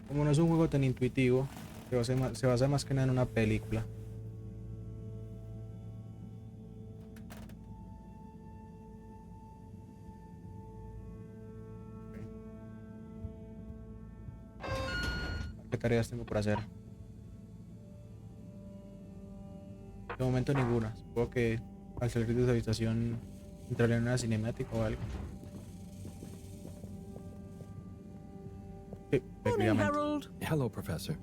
Como no es un juego tan intuitivo, se basa más que nada en una película. ¿Qué tareas tengo por hacer? De momento ninguna. Supongo que al salir de esa habitación entraré en una cinemática o algo. Sí, Morning, efectivamente. Harold. Hello, Professor.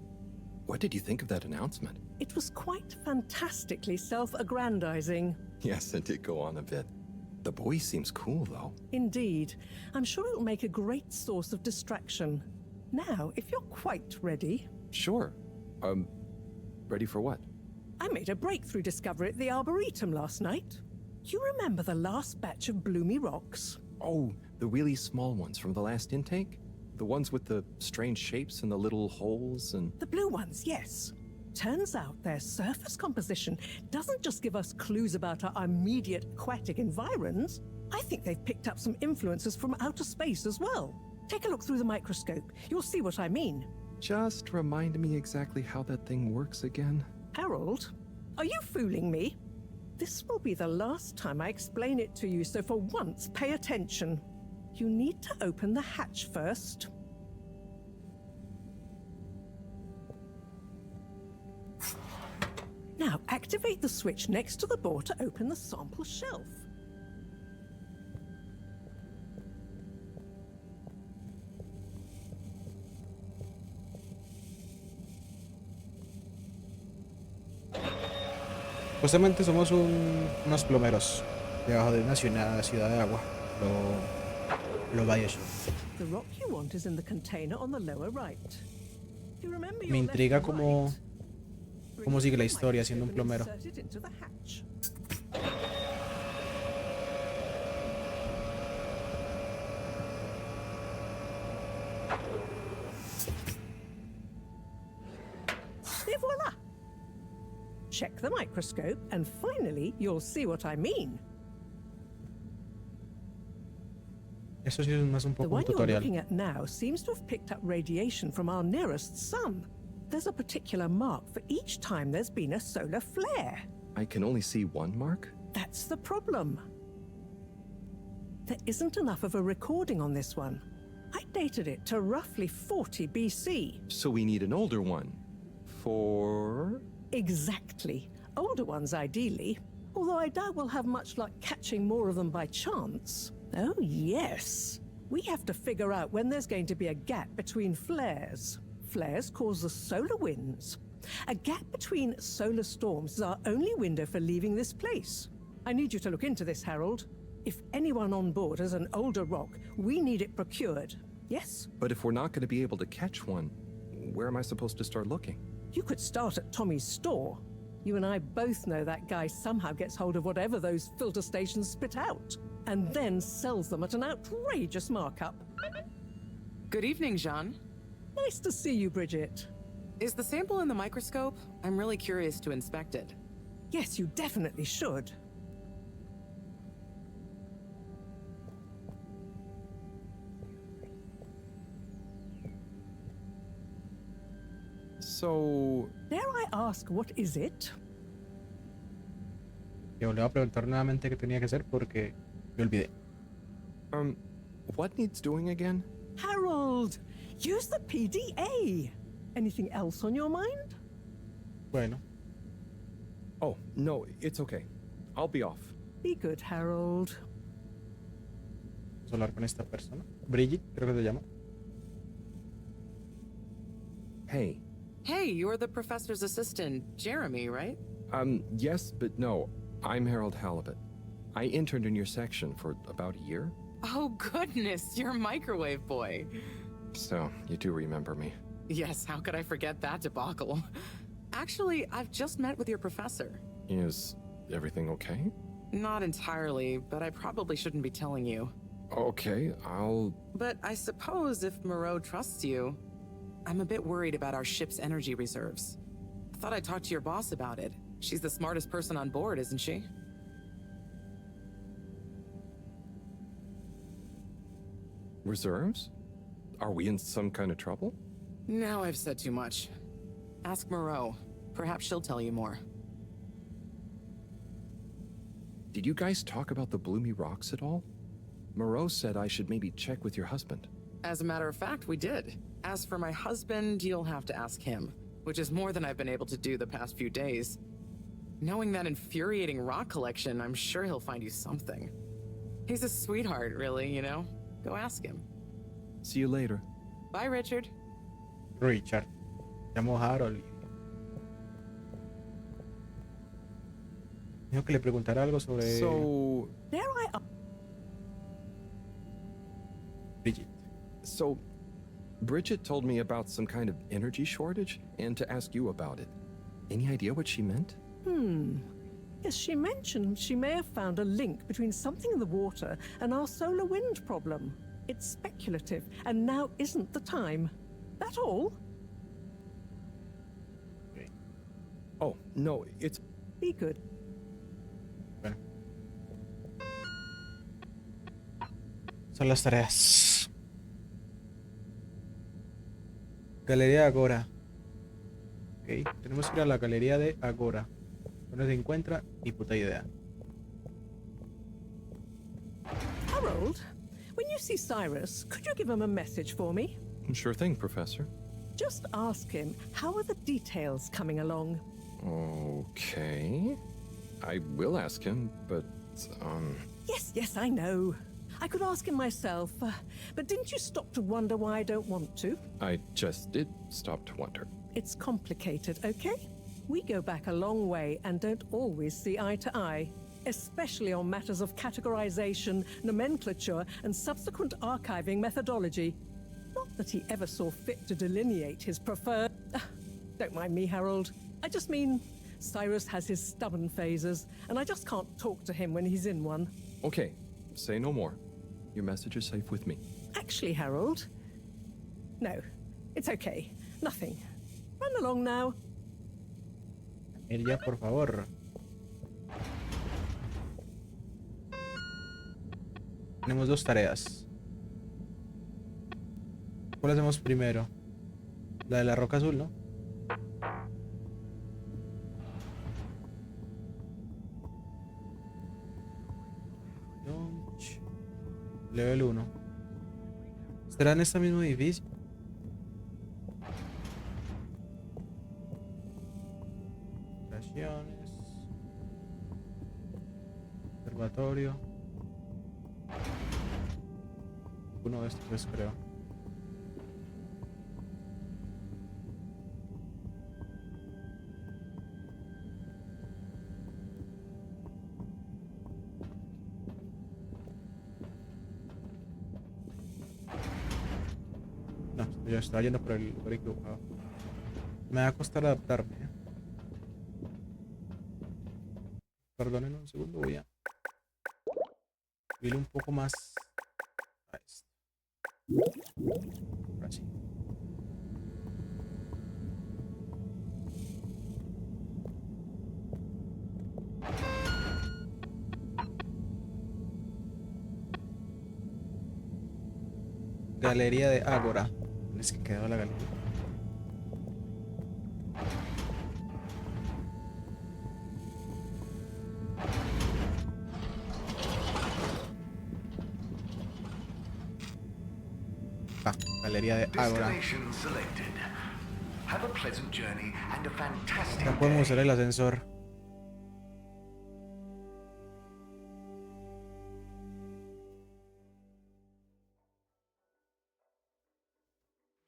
What did you think of that announcement? It was quite fantastically self-aggrandizing. Yes, it did go on a bit. The boy seems cool, though. Indeed. I'm sure it'll make a great source of distraction. Now, if you're quite ready, Sure. Ready for what? I made a breakthrough discovery at the Arboretum last night. You remember the last batch of bloomy rocks? Oh, the really small ones from the last intake? The ones with the strange shapes and the little holes and... The blue ones, yes. Turns out their surface composition doesn't just give us clues about our immediate aquatic environs. I think they've picked up some influences from outer space as well. Take a look through the microscope. You'll see what I mean. Just remind me exactly how that thing works again. Harold, are you fooling me? This will be the last time I explain it to you, so for once, pay attention. You need to open the hatch first. Now, activate the switch next to the board to open the sample shelf. Justamente somos unos plomeros debajo de una ciudad de agua. Lo vayas. The rock you want is in the container on the lower right. You remember your Me left intriga and cómo right? sigue la historia siendo un plomero. Insert it into the hatch. Et voila! Check the microscope, and finally, you'll see what I mean. Eso sí es más un The poco un one you're tutorial. looking at now seems to have picked up radiation from our nearest sun. There's a particular mark for each time there's been a solar flare. I can only see one mark? That's the problem. There isn't enough of a recording on this one. I dated it to roughly 40 BC. So we need an older one. For... Exactly. Older ones, ideally. Although I doubt we'll have much luck catching more of them by chance. Oh, yes. We have to figure out when there's going to be a gap between flares. Flares cause the solar winds. A gap between solar storms is our only window for leaving this place. I need you to look into this, Harold. If anyone on board has an older rock, we need it procured. Yes? But if we're not going to be able to catch one, where am I supposed to start looking? You could start at Tommy's store. You and I both know that guy somehow gets hold of whatever those filter stations spit out, and then sells them at an outrageous markup. Good evening, Jean. Nice to see you, Bridget. Is the sample in the microscope? I'm really curious to inspect it. Yes, you definitely should. So... Dare I ask, what is it? Yo le voy a preguntar nuevamente qué tenía que hacer porque me olvidé. What needs doing again? Harold, use the PDA. Anything else on your mind? Bueno, Oh, no, it's okay. I'll be off. Be good, Harold. vamos a hablar con esta persona. Bridget, creo que se llama. Hey. Hey, you're the professor's assistant, Jeremy, right? Yes, but no. I'm Harold Halibut. I interned in your section for about a year. Oh, goodness, you're microwave boy. So, you do remember me. Yes, how could I forget that debacle? Actually, I've just met with your professor. Is everything okay? Not entirely, but I probably shouldn't be telling you. Okay, But I suppose if Moreau trusts you, I'm a bit worried about our ship's energy reserves. I thought I'd talk to your boss about it. She's the smartest person on board, isn't she? Reserves? Are we in some kind of trouble? Now I've said too much. Ask Moreau. Perhaps she'll tell you more. Did you guys talk about the bloomy rocks at all? Moreau said I should maybe check with your husband. As a matter of fact, we did. As for my husband, you'll have to ask him, which is more than I've been able to do the past few days. Knowing that infuriating rock collection, I'm sure he'll find you something. He's a sweetheart, really, you know? Go ask him. See you later. Bye, Richard. Richard. Llamo Harold. Dijo que le preguntara algo sobre So, Dare I Bridget. so, Bridget told me about some kind of energy shortage and to ask you about it. Any idea what she meant? Yes, she mentioned she may have found a link between something in the water and our solar wind problem. It's speculative, and now isn't the time. That all? Oh, no, it's... Be good. Bueno. Son las tareas. Galería de Agora. Ok, tenemos que ir a la galería de Agora. ¿Dónde se encuentra? Ni puta idea. Harold, when you see Cyrus, could you give him a message for me? Sure thing, Professor. Just ask him, how are the details coming along? Okay. I will ask him, but, Yes, I know. I could ask him myself, but didn't you stop to wonder why I don't want to? I just did stop to wonder. It's complicated, okay? We go back a long way and don't always see eye to eye, especially on matters of categorization, nomenclature, and subsequent archiving methodology. Not that he ever saw fit to delineate his preferred... Don't mind me, Harold. I just mean Cyrus has his stubborn phases, and I just can't talk to him when he's in one. Okay, say no more. Your message is safe with me. Actually, Harold... No, it's okay. Nothing. Run along now. Ya, por favor. Tenemos dos tareas. ¿Cuál hacemos primero? La de la roca azul, ¿no? Level 1. ¿Estará en este mismo edificio? Observatorio. Uno de estos es, creo. No, yo estaba yendo por el lugar equivocado. Me va a costar adaptarme, ¿eh? Perdonen un segundo, voy a subir un poco más a esto. Ahora sí. Galería de Ágora. ¿Dónde es que quedó la galería? Galería de Ágora. Ya podemos usar el ascensor.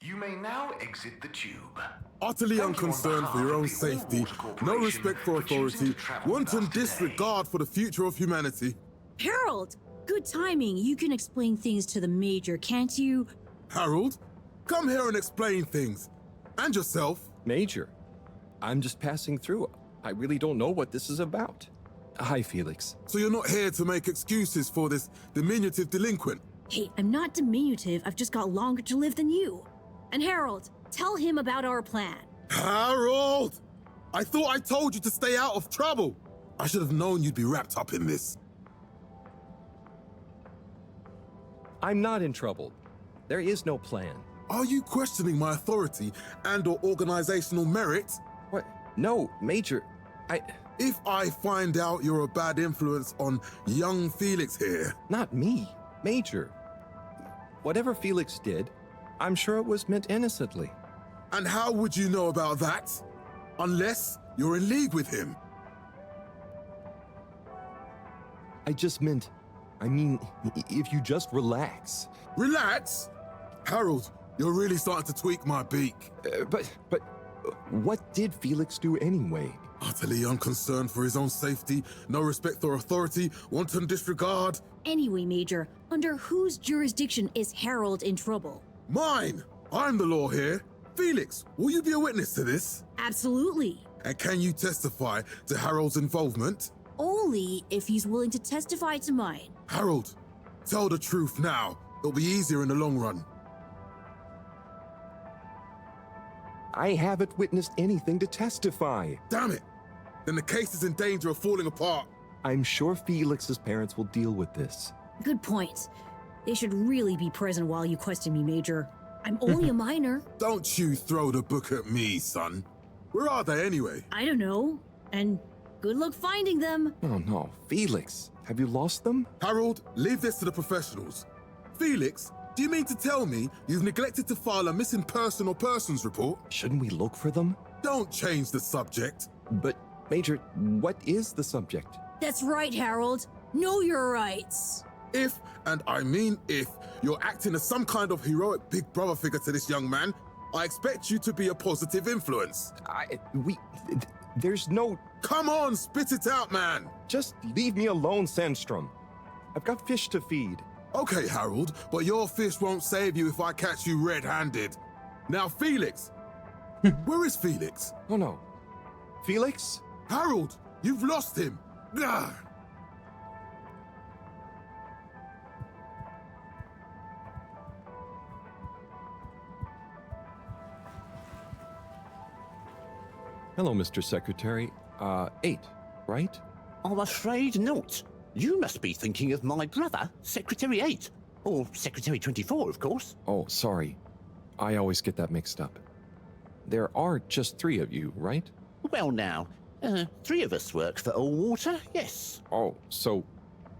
You may now exit the tube. Utterly unconcerned for your own safety, no respect for authority, wanton disregard for the future of humanity. Harold! Good timing. You can explain things to the Major, can't you? Harold, come here and explain things. And yourself. Major, I'm just passing through. I really don't know what this is about. Hi, Felix. So you're not here to make excuses for this diminutive delinquent? Hey, I'm not diminutive. I've just got longer to live than you. And Harold, tell him about our plan. Harold! I thought I told you to stay out of trouble. I should have known you'd be wrapped up in this. I'm not in trouble. There is no plan. Are you questioning my authority and/or organizational merit? What? No, Major. If I find out you're a bad influence on young Felix here... Not me. Major. Whatever Felix did, I'm sure it was meant innocently. And how would you know about that? Unless you're in league with him. I mean, if you just relax. Relax? Harold, you're really starting to tweak my beak. But what did Felix do anyway? Utterly unconcerned for his own safety, no respect for authority, wanton disregard. Anyway, Major, under whose jurisdiction is Harold in trouble? Mine! I'm the law here. Felix, will you be a witness to this? Absolutely. And can you testify to Harold's involvement? Only if he's willing to testify to mine. Harold, tell the truth now. It'll be easier in the long run. I haven't witnessed anything to testify. Damn it! Then the case is in danger of falling apart. I'm sure Felix's parents will deal with this. Good point. They should really be present while you question me, Major. I'm only a minor. Don't you throw the book at me, son. Where are they anyway? I don't know. And good luck finding them. Oh no, Felix, have you lost them? Harold, leave this to the professionals. Felix, do you mean to tell me you've neglected to file a missing person or persons report? Shouldn't we look for them? Don't change the subject. But, Major, what is the subject? That's right, Harold. Know your rights. If, and I mean if, you're acting as some kind of heroic big brother figure to this young man, I expect you to be a positive influence. There's no... Come on, spit it out, man! Just leave me alone, Sandstrom. I've got fish to feed. Okay, Harold, but your fish won't save you if I catch you red-handed. Now, Felix! Where is Felix? Oh no. Felix? Harold, you've lost him! Ugh. Hello, Mr. Secretary. 8, right? I'm afraid not. You must be thinking of my brother, Secretary 8. Or Secretary 24, of course. Oh, sorry. I always get that mixed up. There are just 3 of you, right? Well now, 3 of us work for Allwater, yes. Oh, so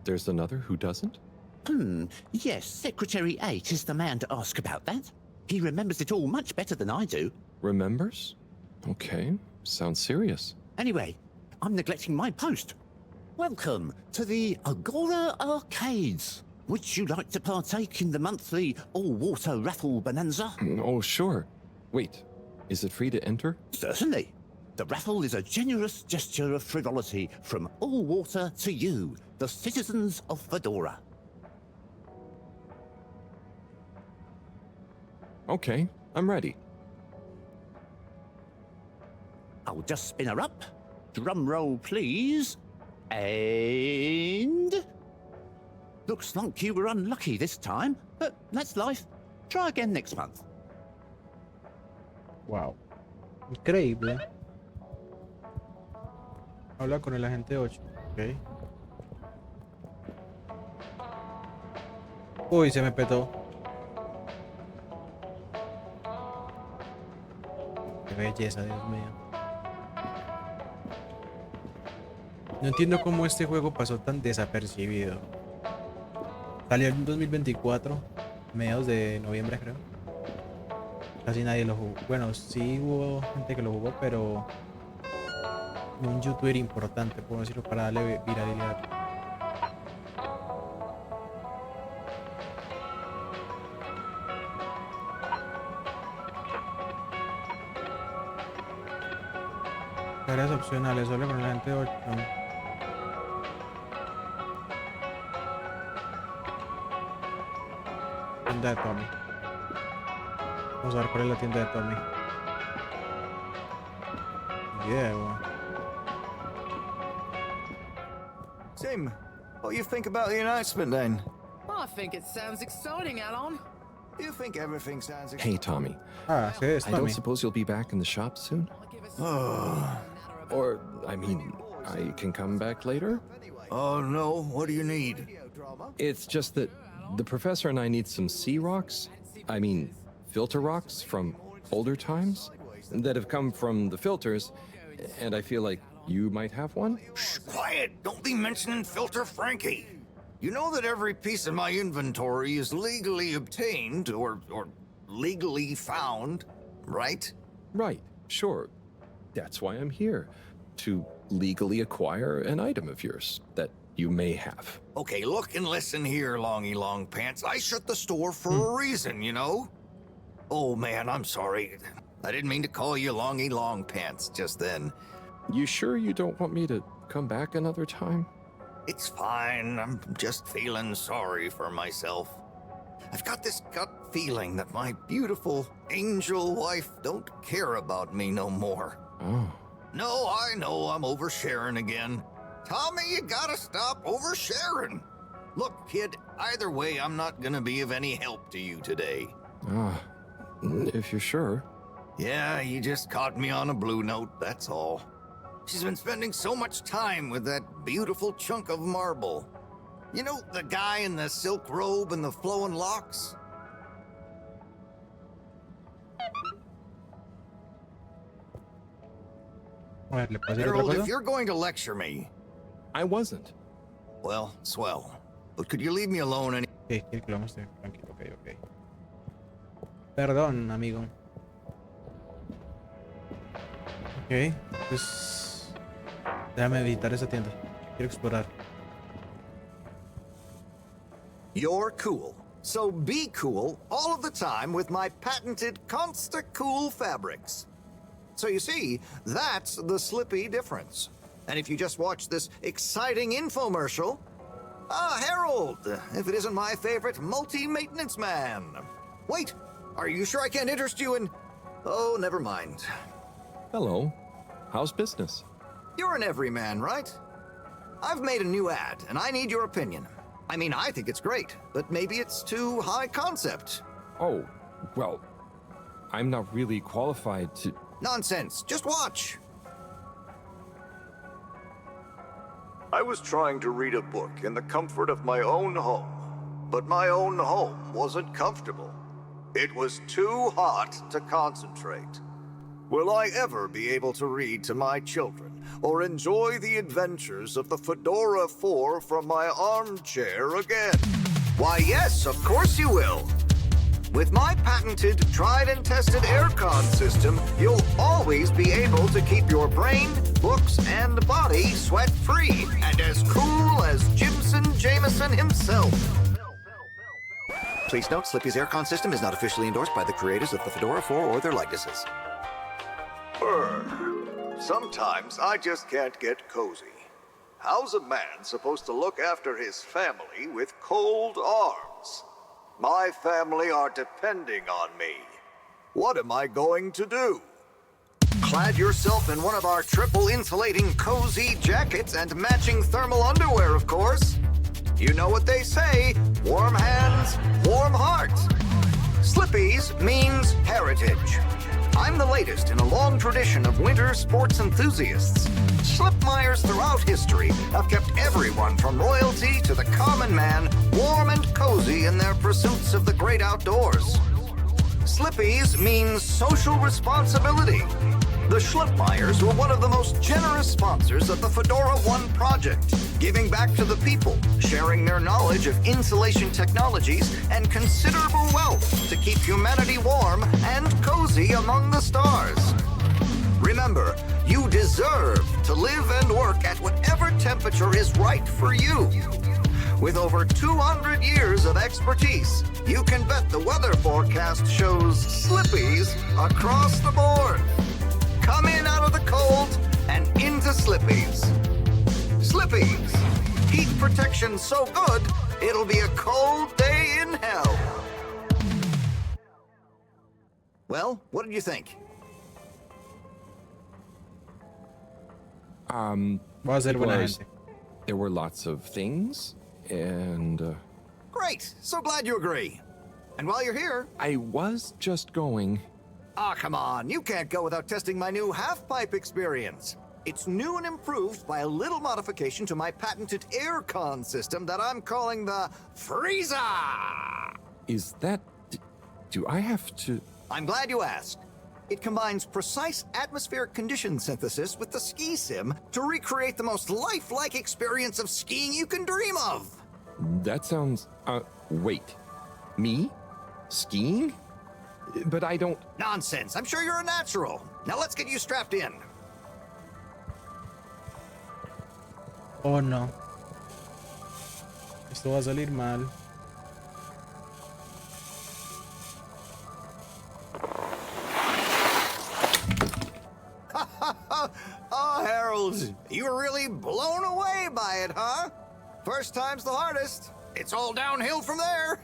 there's another who doesn't? Yes, Secretary 8 is the man to ask about that. He remembers it all much better than I do. Remembers? Okay, sounds serious. Anyway, I'm neglecting my post. Welcome to the Agora Arcades. Would you like to partake in the monthly all-water raffle bonanza? Oh, sure. Wait, is it free to enter? Certainly. The raffle is a generous gesture of frivolity from Allwater to you, the citizens of Fedora. Okay, I'm ready. I'll just spin her up. Drum roll, please. And... Looks like you were unlucky this time, but that's life. Try again next month. Wow. Increíble. Habla con el agente 8. Ok. Uy, se me petó. Qué belleza, Dios mío. No entiendo cómo este juego pasó tan desapercibido. Salió en 2024, mediados de noviembre creo. Casi nadie lo jugó. Bueno, sí hubo gente que lo jugó, pero no un youtuber importante, puedo decirlo, para darle viralidad. Tareas opcionales, solo con la gente 8. Tienda de Tommy. Vamos a ver cuál es la tienda de Tommy. Yeah. Tim, what do you think about the announcement then? I think it sounds exciting, Alon. Do you think everything sounds Hey, Tommy. Ah, sí, es I don't Tommy. suppose you'll be back in the shop soon? Or, I mean, I can come back later? Oh no, what do you need? It's just that the professor and I need some sea rocks. I mean, filter rocks from older times that have come from the filters, and I feel like you might have one? Shh, quiet! Don't be mentioning Filter Frankie. You know that every piece of my inventory is legally obtained or legally found, right? Right, sure. That's why I'm here, to legally acquire an item of yours that you may have. Okay, look and listen here, Longy Long Pants. I shut the store for a reason, you know? Oh man, I'm sorry. I didn't mean to call you Longy Long Pants just then. You sure you don't want me to come back another time? It's fine. I'm just feeling sorry for myself. I've got this gut feeling that my beautiful angel wife don't care about me no more. Oh. No, I know I'm oversharing again. Tommy, you gotta stop oversharing. Look, kid, either way, I'm not gonna be of any help to you today. Ah, if you're sure. Yeah, you just caught me on a blue note, that's all. She's been spending so much time with that beautiful chunk of marble. You know, the guy in the silk robe and the flowing locks? A ver, ¿le puedo decir otra Harold, cosa? if you're going to lecture me, I wasn't. well, swell. But could you leave me alone any... Sí, quiere que lo muestre. Tranquilo, ok. Perdón, amigo. Ok, pues... Déjame visitar esa tienda. Quiero explorar. You're cool. So be cool all of the time with my patented Consta-Cool fabrics. So you see, that's the Slippy difference. And if you just watch this exciting infomercial... Ah, Harold, if it isn't my favorite multi-maintenance man. Wait, are you sure I can't interest you in... Oh, never mind. Hello. How's business? You're an everyman, right? I've made a new ad, and I need your opinion. I mean, I think it's great, but maybe it's too high concept. Oh, well, I'm not really qualified to... Nonsense, just watch. I was trying to read a book in the comfort of my own home, but my own home wasn't comfortable. It was too hot to concentrate. Will I ever be able to read to my children or enjoy the adventures of the Fedora 4 from my armchair again? Why, yes, of course you will. With my patented, tried and tested aircon system, you'll always be able to keep your brain, books, and body sweat-free and as cool as Jimson Jameson himself. Please note, Slippy's aircon system is not officially endorsed by the creators of the Fedora 4 or their likenesses. Sometimes I just can't get cozy. How's a man supposed to look after his family with cold arms? My family are depending on me. What am I going to do? Clad yourself in one of our triple insulating cozy jackets and matching thermal underwear, of course. You know what they say, warm hands, warm heart. Slippies means heritage. I'm the latest in a long tradition of winter sports enthusiasts. Slipmeyers throughout history have kept everyone from royalty to the common man warm and cozy in their pursuits of the great outdoors. Slippies means social responsibility. The Schlipmeyers were one of the most generous sponsors of the Fedora 1 project, giving back to the people, sharing their knowledge of insulation technologies and considerable wealth to keep humanity warm and cozy among the stars. Remember, you deserve to live and work at whatever temperature is right for you. With over 200 years of expertise, you can bet the weather forecast shows Slippies across the board. Come in out of the cold and into Slippies. Slippies. Heat protection so good, it'll be a cold day in hell. Well, what did you think? Voy a ser buena gente. There were lots of things, and... Great! So glad you agree. And while you're here... I was just going... Ah, come on. You can't go without testing my new half-pipe experience. It's new and improved by a little modification to my patented aircon system that I'm calling the Freezer! Is that... Do I have to... I'm glad you asked. It combines precise atmospheric condition synthesis with the ski sim to recreate the most lifelike experience of skiing you can dream of. That sounds... wait. Me? Skiing? But I don't... Nonsense. I'm sure you're a natural. Now let's get you strapped in. Oh no. Esto va a salir mal. Oh, Harold, you were really blown away by it, huh? First time's the hardest. It's all downhill from there.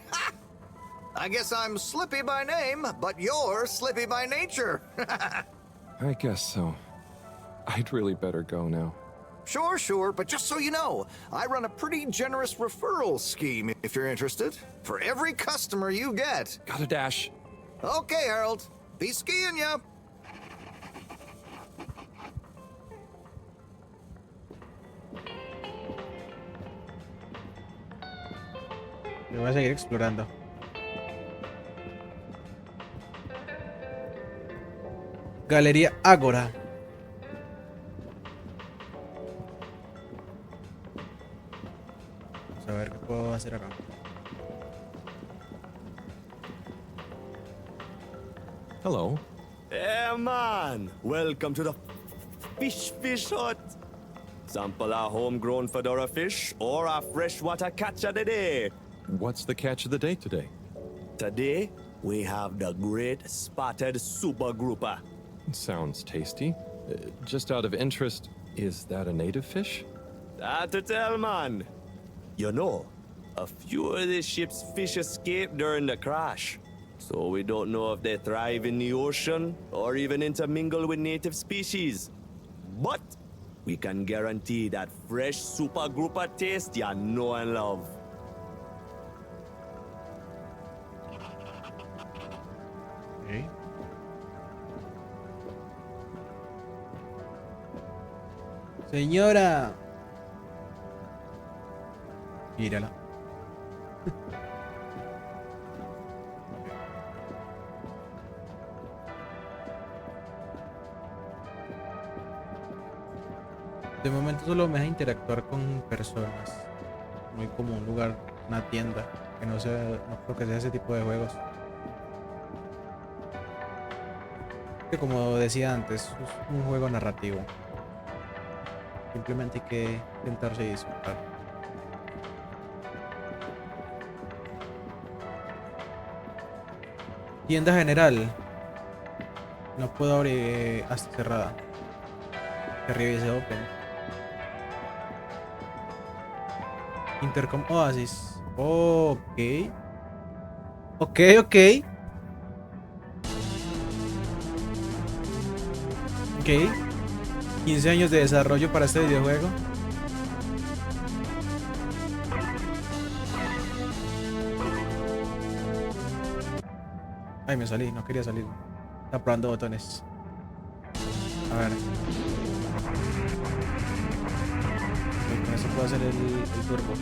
I guess I'm Slippy by name, but you're Slippy by nature. I guess so. I'd really better go now. Sure, but just so you know, I run a pretty generous referral scheme if you're interested. For every customer you get. Gotta dash. Okay, Harold. Be skiing ya. Me voy a seguir explorando. Galería Ágora. Vamos a ver qué puedo hacer acá. Hello. Hey man, welcome to the fish hut. Sample a homegrown fedora fish or a freshwater catch of the day. What's the catch of the day today? Today, we have the great spotted super grouper. Sounds tasty. Just out of interest, is that a native fish? Hard to tell, man. You know, a few of the ship's fish escaped during the crash. So we don't know if they thrive in the ocean or even intermingle with native species. But we can guarantee that fresh super grouper taste you know and love. Okay. Señora. Mírala. De momento solo me deja interactuar con personas. Muy como un lugar, una tienda. Que no sea, no creo que sea ese tipo de juegos. Que como decía antes, es un juego narrativo. Simplemente hay que sentarse y disfrutar. Tienda general. No puedo abrir, hasta cerrada. Que arriba dice open. Intercom Oasis. Ok. Ok. 15 años de desarrollo para este videojuego. Ay, me salí, no quería salir. Está probando botones. A ver. Con eso puedo hacer el turbo.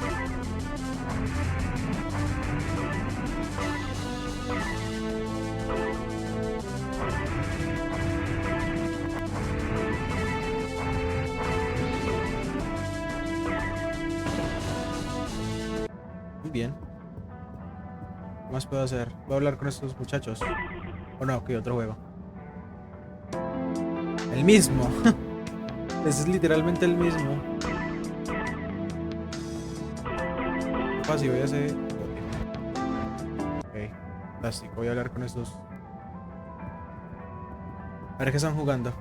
Muy bien. ¿Qué más puedo hacer? Voy a hablar con estos muchachos. O no, que otro juego. El mismo. Ese es literalmente el mismo. ¿Qué pasa si voy a hacer? Ok, fantástico. Voy a hablar con estos. A ver qué están jugando.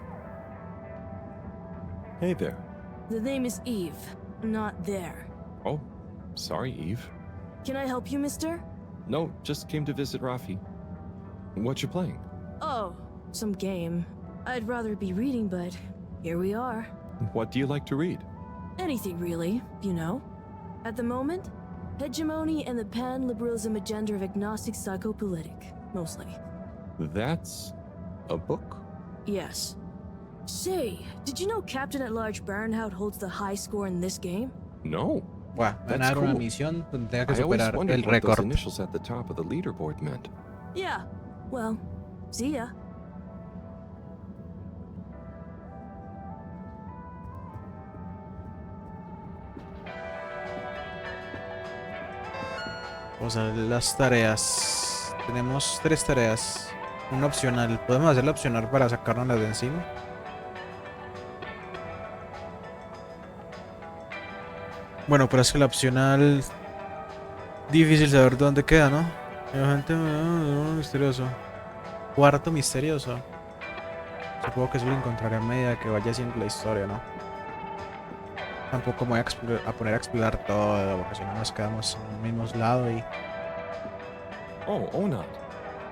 Hey there. The name is Eve, not there. Oh, sorry, Eve. Can I help you, mister? No, just came to visit Rafi. What you playing? Oh, some game. I'd rather be reading, but here we are. What do you like to read? Anything really, you know. At the moment, hegemony and the pan-liberalism agenda of agnostic psychopolitic, mostly. That's a book? Yes. Say, did you know Captain at Large Baronhout holds the high score in this game? No. Buah, That's ganar una cool. misión donde tenga que I always superar wondered el what those récord. initials at the top of the leaderboard meant. Yeah, well, see ya. Vamos a ver las tareas. Tenemos 3 tareas. Una opcional. ¿Podemos hacer la opcional para sacarnos las de encima? Bueno, pero es que la opcional... Difícil saber dónde queda, ¿no? Gente misterioso. Cuarto misterioso. Supongo que eso lo encontraré a medida que vaya haciendo la historia, ¿no? Tampoco me voy a poner a explorar todo, porque si no nos quedamos en el mismo lado y... Oh, Onad.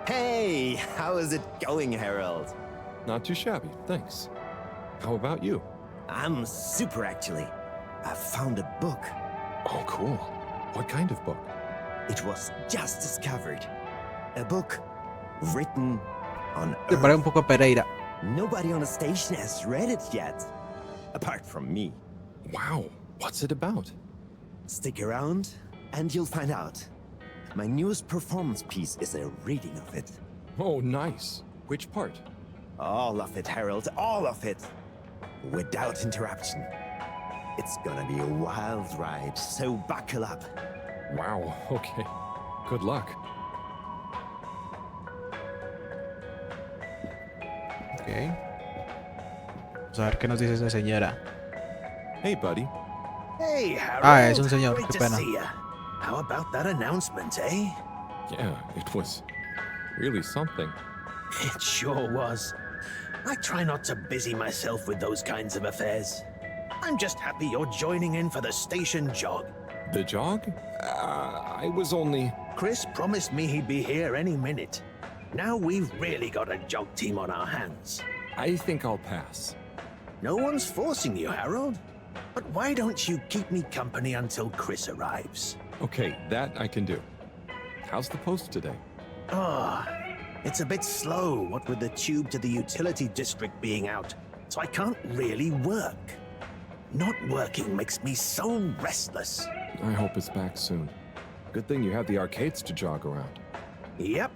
Hey, how is it going, Harold? Not too shabby, thanks. How about you? I'm super, actually. I found a book. Oh, cool. What kind of book? It was just discovered. A book written on Te paré un poco a Pereira. Nobody on the station has read it yet. Apart from me. Wow, what's it about? Stick around and you'll find out. My newest performance piece is a reading of it. Oh, nice. Which part? All of it, Harold, all of it. Without interruption. It's gonna be a wild ride, so buckle up. Wow, okay. Good luck. Ok. Vamos a ver qué nos dice esa señora. Hey, buddy. Hey, Harold. Ah, es un señor, Great qué to pena. see ya. How about that announcement, eh? Yeah, it was really something. It sure was. I try not to busy myself with those kinds of affairs. I'm just happy you're joining in for the station jog. The jog? I was only... Chris promised me he'd be here any minute. Now we've really got a jog team on our hands. I think I'll pass. No one's forcing you, Harold. But why don't you keep me company until Chris arrives? Okay, that I can do. How's the post today? It's a bit slow, what with the tube to the utility district being out, so I can't really work. Not working makes me so restless. I hope it's back soon. Good thing you have the arcades to jog around. Yep,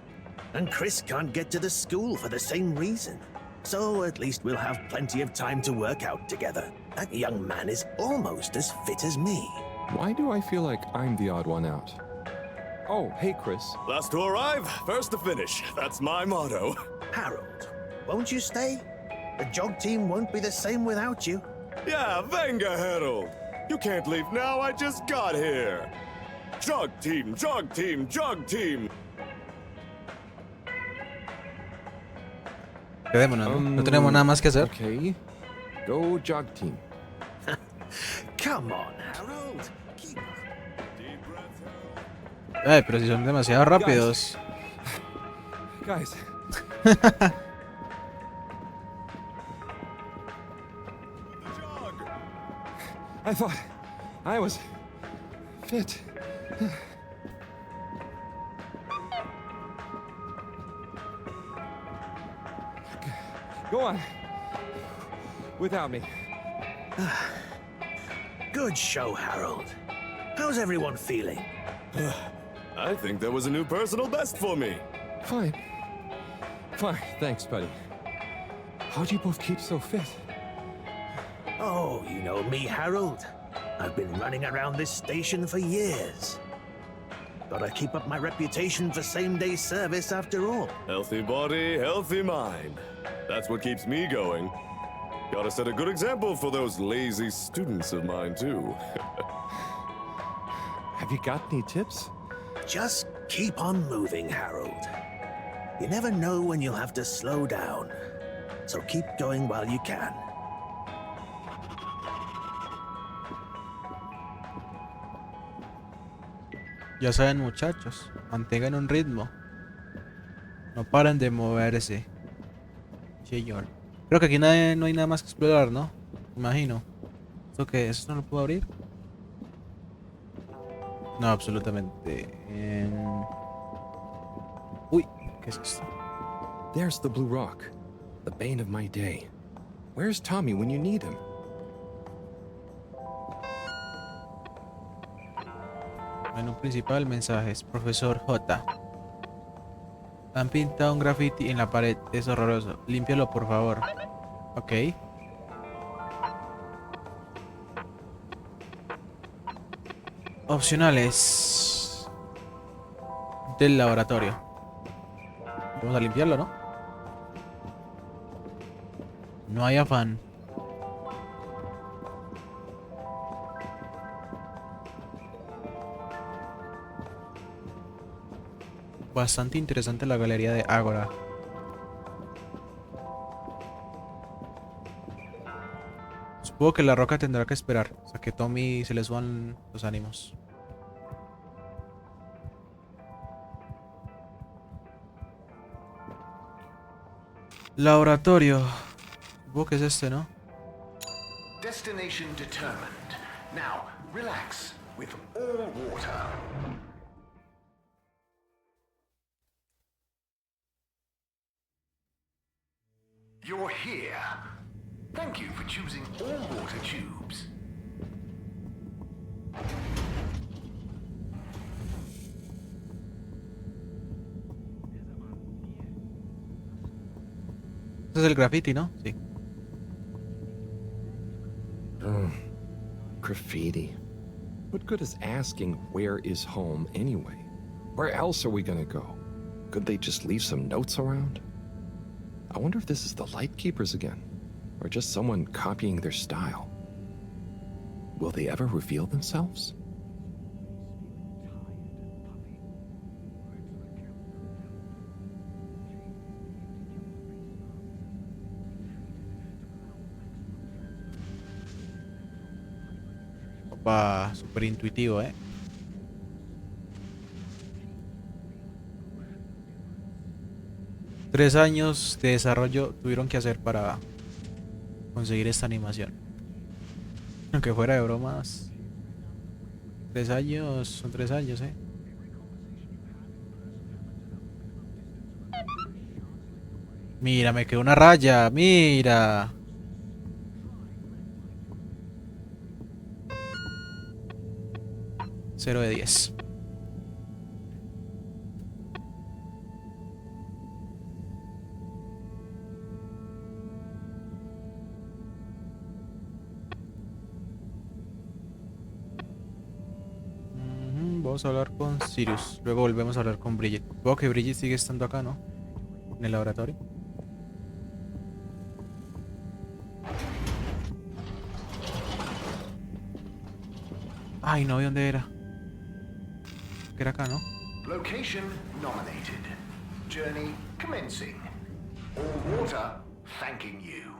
and Chris can't get to the school for the same reason. So at least we'll have plenty of time to work out together. That young man is almost as fit as me. Why do I feel like I'm the odd one out? Oh, hey, Chris. Last to arrive, first to finish. That's my motto. Harold, won't you stay? The jog team won't be the same without you. Yeah, venga, Harold. You can't leave now, I just got here. Jog team, jog team, jog team. Quedémonos, ¿no? No tenemos nada más que hacer. Okay. Go jog team. Come on, Harold. Keep up. Ay, pero si son demasiado rápidos. Guys. I thought I was fit. Go on. Without me. Good show, Harold. How's everyone feeling? I think there was a new personal best for me. Fine. Fine. Thanks, buddy. How'd you both keep so fit? Oh, you know me, Harold. I've been running around this station for years. Gotta keep up my reputation for same-day service after all. Healthy body, healthy mind. That's what keeps me going. Gotta set a good example for those lazy students of mine, too. Have you got any tips? Just keep on moving, Harold. You never know when you'll have to slow down. So keep going while you can. Ya saben, muchachos, mantengan un ritmo. No paren de moverse. Señor. Creo que aquí no hay nada más que explorar, ¿no? Imagino. ¿Esto qué es? ¿Esto no lo puedo abrir? No, absolutamente. Uy, ¿qué es esto? There's the blue rock, the bane of my day. Where's Tommy when you need him? Menú principal, mensajes. Profesor J. Han pintado un graffiti en la pared. Es horroroso. Límpialo, por favor. Ok. Opcionales del laboratorio. Vamos a limpiarlo, ¿no? No hay afán. Bastante interesante la galería de Ágora. Supongo que la roca tendrá que esperar hasta que Tommy se le suban los ánimos. Laboratorio. Supongo que es este, ¿no? Destination determined. Now, relax with all water. You're here. Thank you for choosing all water tubes. Este es el graffiti, ¿no? Sí. Graffiti. What good is asking where is home anyway? Where else are we gonna go? Could they just leave some notes around? I wonder if this is the Lightkeepers again, or just someone copying their style. Will they ever reveal themselves? Opa, súper intuitivo, ¿eh? Tres años de desarrollo tuvieron que hacer para conseguir esta animación. Aunque fuera de bromas. 3 años, son 3 años, ¿eh? Mira, me quedó una raya, mira. Cero de 10. Vamos a hablar con Sirius. Luego volvemos a hablar con Bridget. Supongo que Bridget sigue estando acá, ¿no? En el laboratorio. Ay, no vi dónde era. Que era acá, ¿no? Location nominated. Journey commencing. All water thanking you.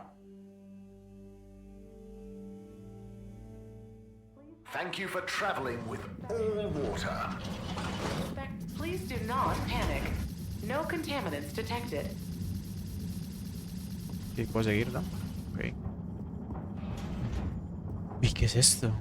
Thank you for traveling with all water. Please do not panic. No contaminants detected. Sí, puedo seguir, ¿no? Ok. ¿Y qué es esto?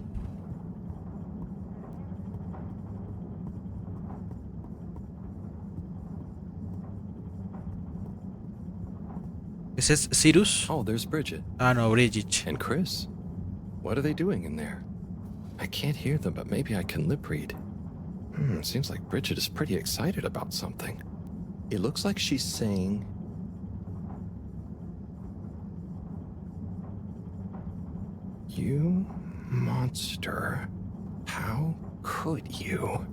¿Ese es Sirius? Oh, there's Bridget. Ah, no, Bridget. And Chris? What are they doing in there? I can't hear them, but maybe I can lip read. Seems like Bridget is pretty excited about something. It looks like she's saying... You monster. How could you?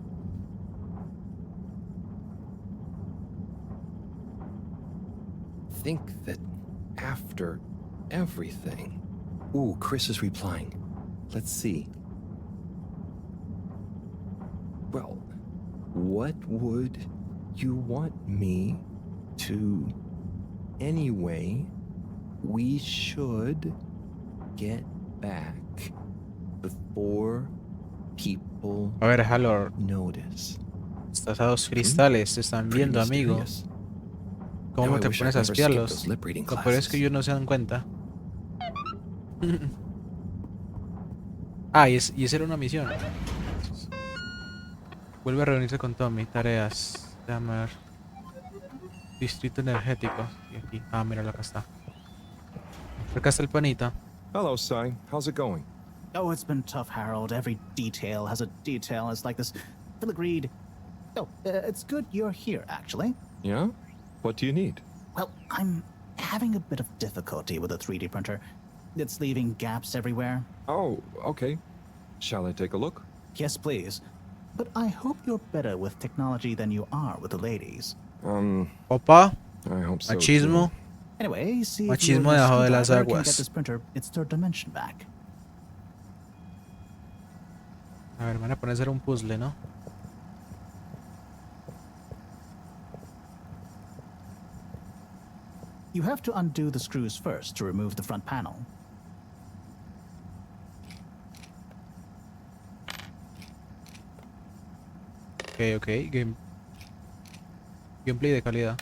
Think that after everything... Ooh, Chris is replying. Let's see. Well, what would you want me to... Anyway, we should get back before people A ver, Halor. notice. Estás a 2 cristales, te están viendo, amigo. ¿Cómo te pones a espiarlos? Lo peor es que ellos no se dan cuenta. Ah, y esa era una misión. Vuelve a reunirse con Tommy. Tareas. Llamar. Distrito energético. Y aquí. Ah, míralo, acá está. Acá está el panita. Hello, CINE. How's it going? Oh, it's been tough, Harold. Every detail has a detail. It's like this filigreed. Oh, it's good you're here, actually. Yeah? What do you need? Well, I'm having a bit of difficulty with the 3D printer. It's leaving gaps everywhere. Oh, okay. Shall I take a look? Yes, please. But I hope you're better with technology than you are with the ladies. Opa, I hope so. machismo. Too. Anyway, see if Machismo you debajo de las can aguas. get this printer its third dimension back. A ver, van a poner a hacer un puzzle, ¿no? You have to undo the screws first to remove the front panel. Ok, gameplay de calidad.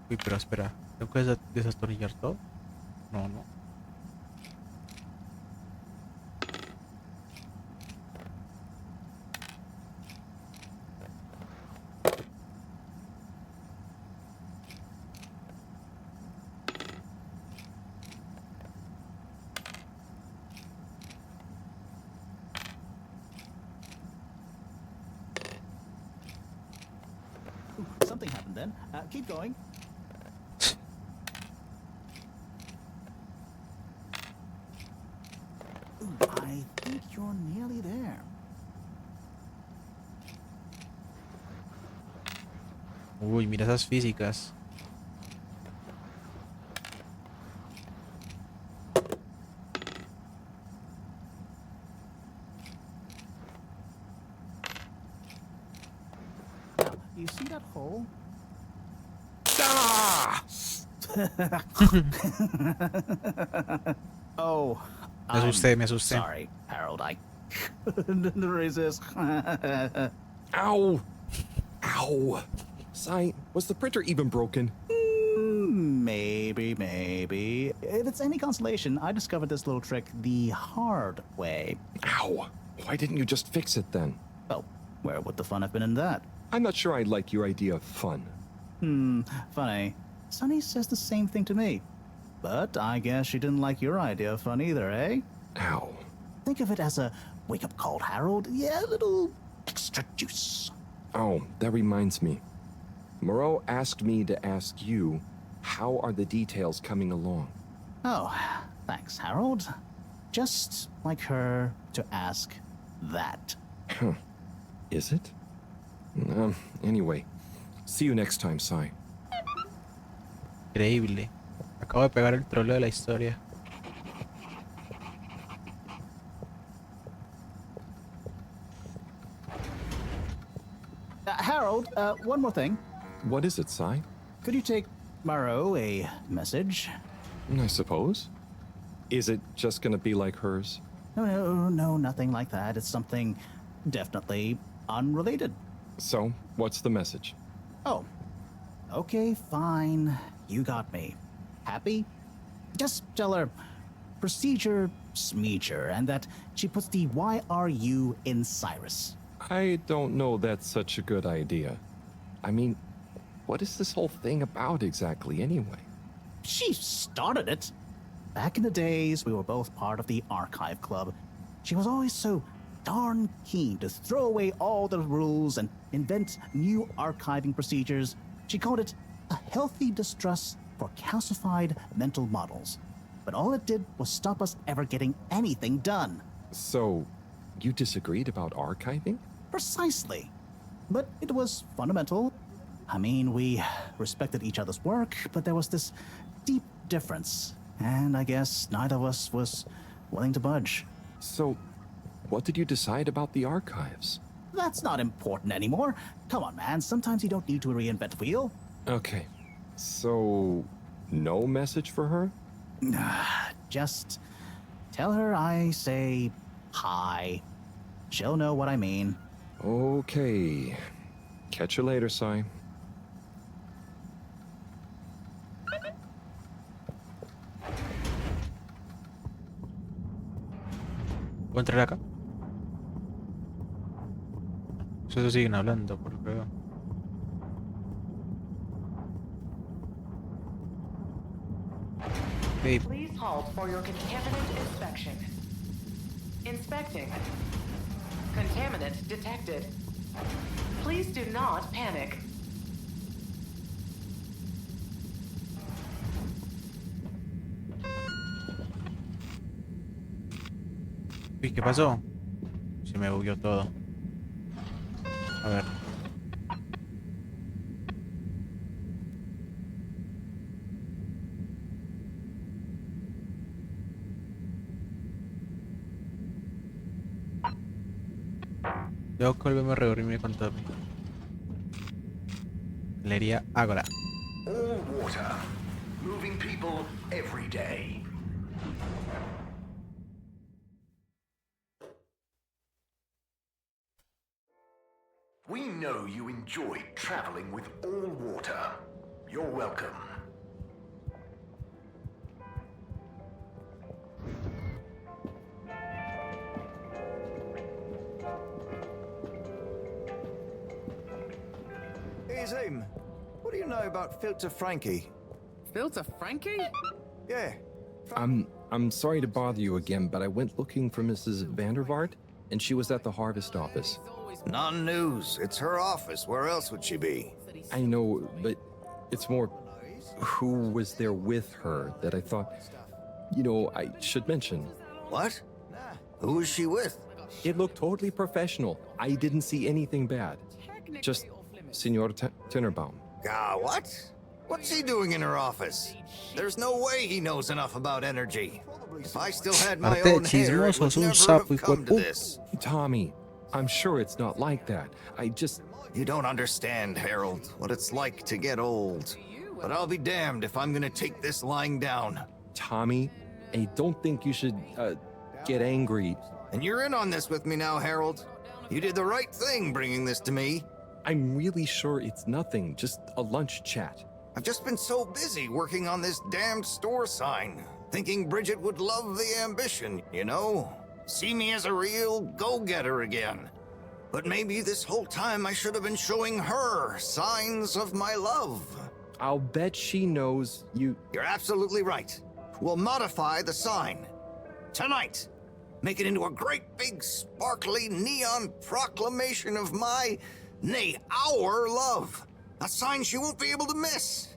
Uy, pero espera, ¿tengo que desastornillar todo? No. Something happened then. Keep going. I think you're nearly there. Uy, mira esas físicas. Now, you see that hole? Oh, Me asusté. sorry, Harold. I couldn't resist. Ow! Ow! CINE, was the printer even broken? Maybe. If it's any consolation, I discovered this little trick the hard way. Ow! Why didn't you just fix it then? Well, where would the fun have been in that? I'm not sure I like your idea of fun. Funny. Sunny says the same thing to me. But I guess she didn't like your idea of fun either, eh? Ow. Think of it as a wake-up call, Harold. Yeah, a little extra juice. Oh, that reminds me. Moreau asked me to ask you, how are the details coming along? Oh, thanks, Harold. Just like her to ask that. Huh. Is it? Anyway, see you next time, CINE. Increíble. Acabo de pegar el troleo de la historia. Harold, one more thing. What is it, CINE? Could you take Moreau a message? I suppose. Is it just gonna be like hers? No, nothing like that. It's something definitely unrelated. So, what's the message? Oh, okay, fine. You got me. Happy? Just tell her procedure smeeger and that she puts the YRU in Cyrus. I don't know that's such a good idea. I mean, what is this whole thing about exactly anyway? She started it. Back in the days, we were both part of the archive club. She was always so darn keen to throw away all the rules and invent new archiving procedures. She called it a healthy distrust for calcified mental models. But all it did was stop us ever getting anything done. So, you disagreed about archiving? Precisely. But it was fundamental. I mean, we respected each other's work, but there was this deep difference. And I guess neither of us was willing to budge. So, what did you decide about the archives? That's not important anymore. Come on, man. Sometimes you don't need to reinvent the wheel. Okay. So, no message for her? Just tell her I say hi. She'll know what I mean. Okay. Catch you later, CINE. ¿Puedo entrar acá? Eso siguen hablando, por lo que veo. Hey. Please halt for your contaminant inspection. Inspecting. Contaminant detected. Please do not panic. Uy, ¿qué pasó? Se me bugueó todo. A ver. Tengo que volverme a reunirme con todo. Leería ahora. All water, moving people every day. We know you enjoy traveling with all water. You're welcome. Hey, Zoom. What do you know about Filter Frankie? Filter Frankie? Yeah. I'm sorry to bother you again, but I went looking for Mrs. Vandervaart, and she was at the harvest office. Non-news. It's her office. Where else would she be? I know, but it's more who was there with her that I thought, you know, I should mention. What? Who was she with? It looked totally professional. I didn't see anything bad. Just Senor Tinnerbaum. What? What's he doing in her office? There's no way he knows enough about energy. If I still had my own hair, it would never have come to this. Tommy, I'm sure it's not like that. You don't understand, Harold, what it's like to get old. But I'll be damned if I'm gonna take this lying down. Tommy, I don't think you should, get angry. And you're in on this with me now, Harold. You did the right thing bringing this to me. I'm really sure it's nothing, just a lunch chat. I've just been so busy working on this damned store sign, thinking Bridget would love the ambition, you know? See me as a real go-getter again. But maybe this whole time I should have been showing her signs of my love. I'll bet she knows you... You're absolutely right. We'll modify the sign. Tonight. Make it into a great big sparkly neon proclamation of my, nay, our love. A sign she won't be able to miss.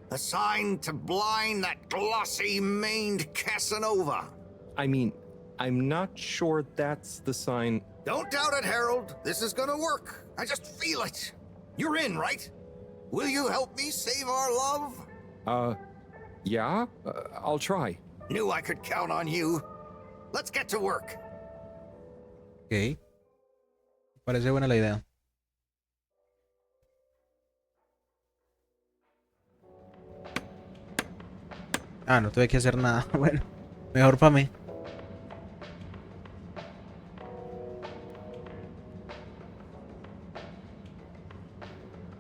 A sign to blind that glossy-maned Casanova. I mean, I'm not sure that's the sign... Don't doubt it, Harold. This is gonna work. I just feel it. You're in, right? Will you help me save our love? Yeah? I'll try. Knew I could count on you. Let's get to work. Ok. Parece buena la idea. Ah, no tuve que hacer nada. Bueno, mejor para mí.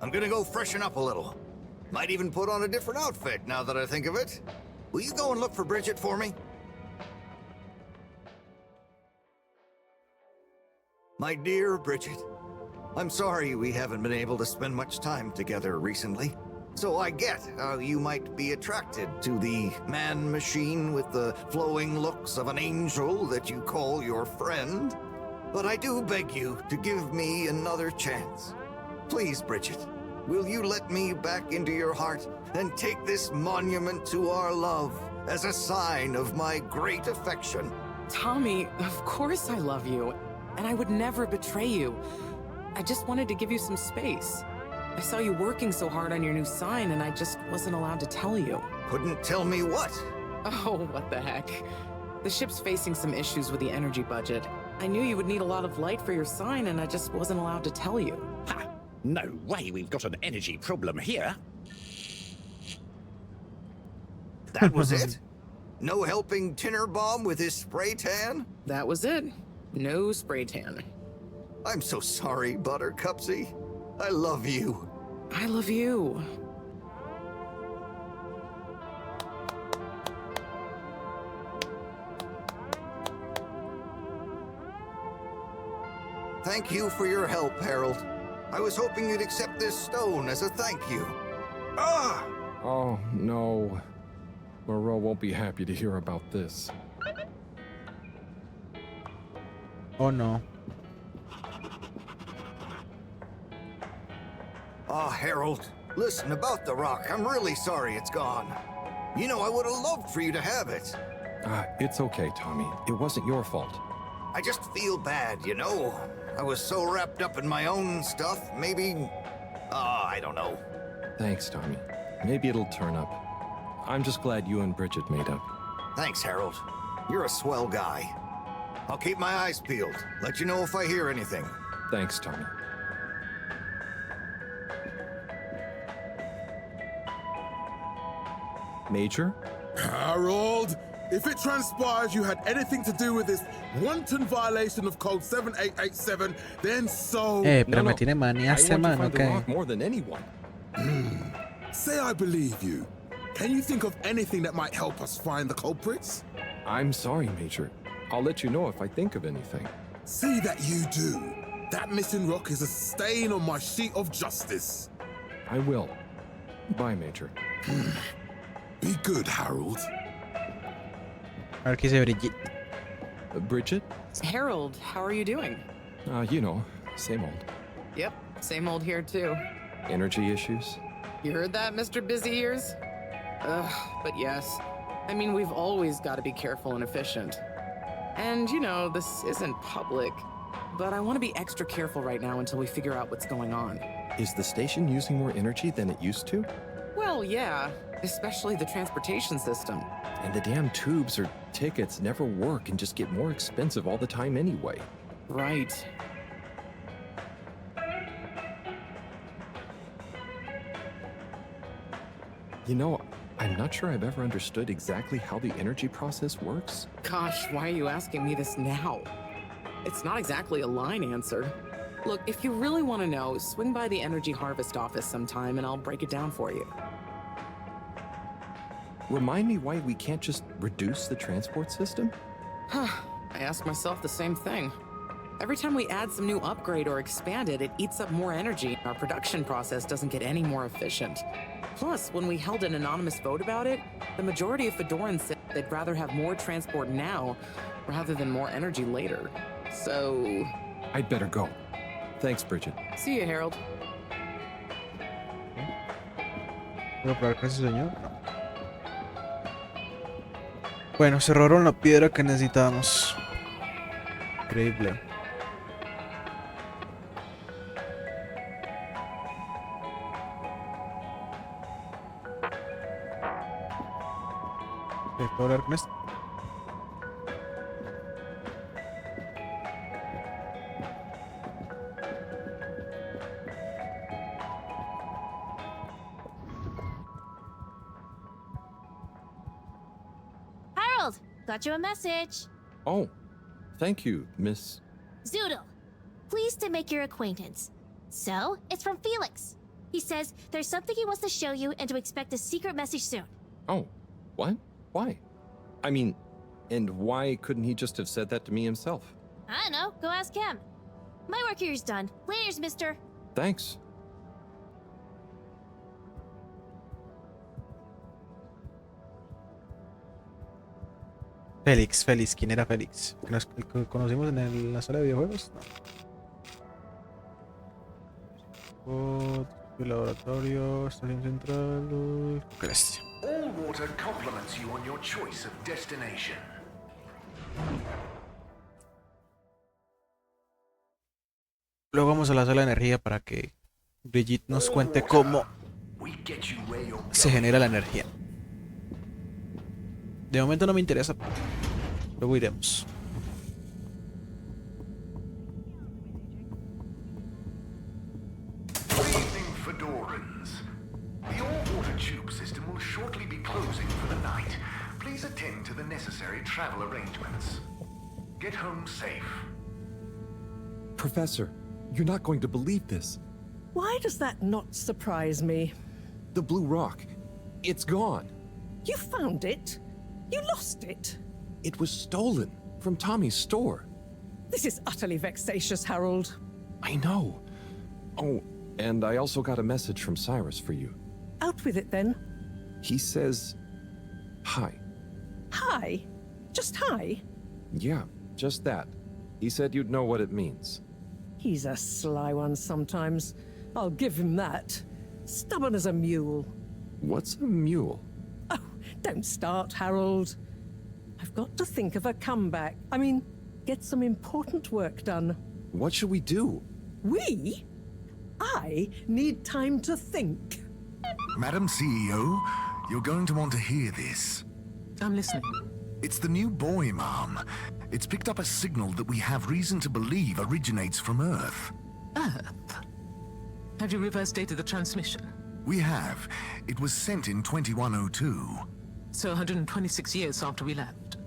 I'm gonna go freshen up a little. Might even put on a different outfit now that I think of it. Will you go and look for Bridget for me? My dear Bridget, I'm sorry we haven't been able to spend much time together recently. So I get how you might be attracted to the man-machine with the flowing looks of an angel that you call your friend. But I do beg you to give me another chance. Please, Bridget, will you let me back into your heart and take this monument to our love as a sign of my great affection? Tommy, of course I love you, and I would never betray you. I just wanted to give you some space. I saw you working so hard on your new sign, and I just wasn't allowed to tell you. Couldn't tell me what? Oh, what the heck. The ship's facing some issues with the energy budget. I knew you would need a lot of light for your sign, and I just wasn't allowed to tell you. Ha! No way we've got an energy problem here. That was it? No helping Tinnerbaum with his spray tan? That was it. No spray tan. I'm so sorry, Buttercupsy. I love you. I love you. Thank you for your help, Harold. I was hoping you'd accept this stone as a thank you. Ah! Oh, no. Moreau won't be happy to hear about this. Oh, no. Ah, Harold, listen, about the rock, I'm really sorry it's gone. You know, I would have loved for you to have it. It's okay, Tommy. It wasn't your fault. I just feel bad, you know? I was so wrapped up in my own stuff, maybe... I don't know. Thanks, Tommy. Maybe it'll turn up. I'm just glad you and Bridget made up. Thanks, Harold. You're a swell guy. I'll keep my eyes peeled. Let you know if I hear anything. Thanks, Tommy. Major? Harold, if it transpires you had anything to do with this wanton violation of Code 7887, then so... Pero me tiene manía ese man, okay. More than anyone. Say I believe you. Can you think of anything that might help us find the culprits? I'm sorry, Major. I'll let you know if I think of anything. See that you do. That missing rock is a stain on my sheet of justice. I will. Bye, Major. Be good, Harold. A ver qué dice Bridget. Bridget? Harold, how are you doing? You know, same old. Yep, same old here too. Energy issues? You heard that, Mr. Busy Ears? Ugh, but yes. I mean, we've always got to be careful and efficient. And, you know, this isn't public, but I want to be extra careful right now until we figure out what's going on. Is the station using more energy than it used to? Well, yeah, especially the transportation system. And the damn tubes or tickets never work and just get more expensive all the time anyway. Right. You know, I'm not sure I've ever understood exactly how the energy process works. Gosh, why are you asking me this now? It's not exactly a line answer. Look, if you really want to know, swing by the Energy Harvest office sometime and I'll break it down for you. Remind me why we can't just reduce the transport system? I ask myself the same thing. Every time we add some new upgrade or expand it, it eats up more energy. Our production process doesn't get any more efficient. Plus, when we held an anonymous vote about it, the majority of Fedorans said they'd rather have more transport now rather than more energy later. So... I'd better go. Thanks, Bridget. See you, Harold. ¿Puedo probar con ese señor? No. Bueno, se robaron la piedra que necesitábamos. Increíble. ¿Puedo hablar con esto? Harold, got you a message. Oh, thank you, Miss... Zoodle, pleased to make your acquaintance. So, it's from Felix. He says there's something he wants to show you and to expect a secret message soon. Oh, what? Why? I mean, and why couldn't he just have said that to me himself? I don't know, go ask him. My work here's done. Laters, mister. Thanks. Félix, ¿quién era Félix? ¿Que conocimos en la sala de videojuegos? No. Laboratorio, estación central... Gracias. All water compliments you on your choice of destination. Luego vamos a la sala de energía para que Brigitte nos cuente cómo se genera la energía. De momento no me interesa. Luego iremos. Good evening, Fedorans. The all-water tube system will shortly be closing for the night. Please attend to the necessary travel arrangements. Get home safe. Professor, you're not going to believe this. Why does that not surprise me? The blue rock. It's gone. You found it? You lost it? It was stolen from Tommy's store. This is utterly vexatious, Harold. I know. Oh, and I also got a message from Cyrus for you. Out with it, then. He says... hi. Hi? Just hi? Yeah, just that. He said you'd know what it means. He's a sly one sometimes. I'll give him that. Stubborn as a mule. What's a mule? Oh, don't start, Harold. I've got to think of a comeback. I mean, get some important work done. What should we do? We? I need time to think. Madam CEO, you're going to want to hear this. I'm listening. It's the new boy, Mom. It's picked up a signal that we have reason to believe originates from Earth. Earth? Have you reverse dated the transmission? We have. It was sent in 2102. So 126 years after we left.